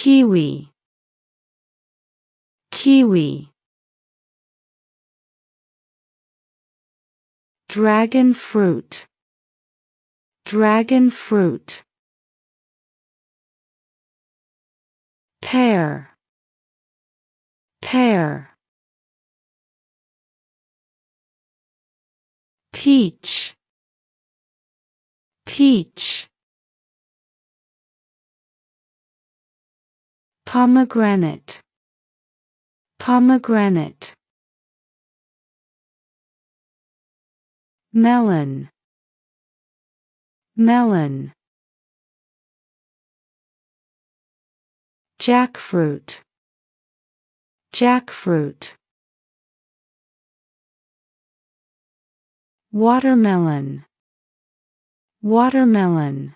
kiwi, kiwi. Dragon fruit, dragon fruit. Pear, pear. Peach, peach. Pomegranate, pomegranate. Melon, melon. Jackfruit, jackfruit. Watermelon, watermelon.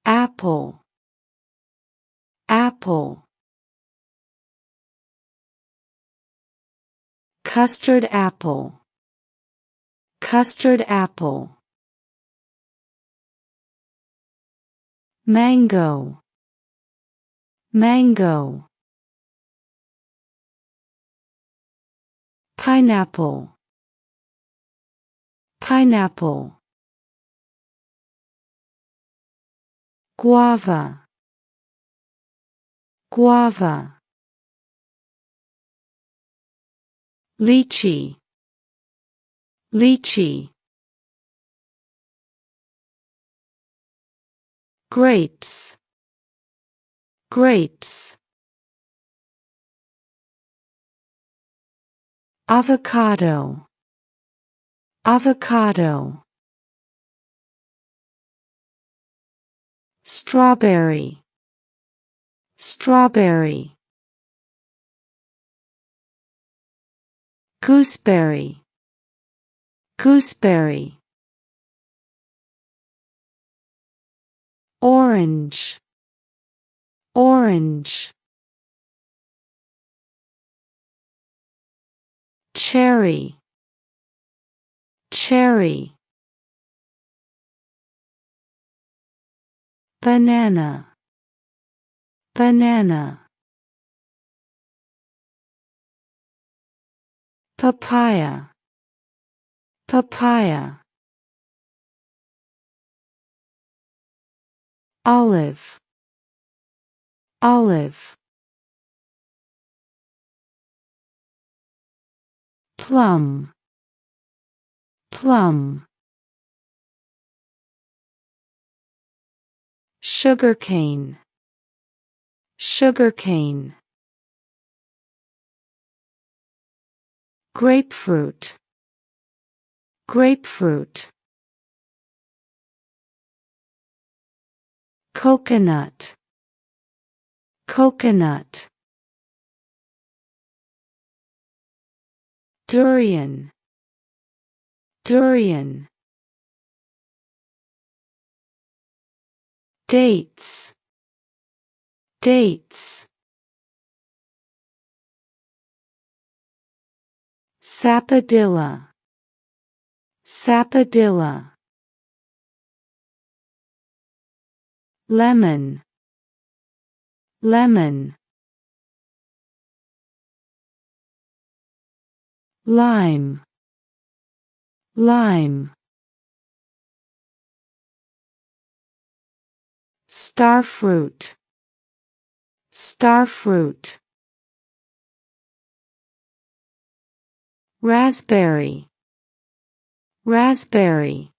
Apple, apple. Custard apple, custard apple. Mango, mango. Pineapple, pineapple. Guava, guava. Lychee, lychee. Grapes, grapes. Avocado, avocado. Strawberry, strawberry. Gooseberry, gooseberry. Orange, orange. Cherry, cherry. Banana, banana. Papaya, papaya. Olive, olive. Plum, plum. Sugarcane, sugarcane. Grapefruit, grapefruit. Coconut, coconut. Durian, durian. Dates, dates. Sapodilla, sapodilla. Lemon, lemon. Lime, lime. Starfruit, starfruit. Raspberry, raspberry.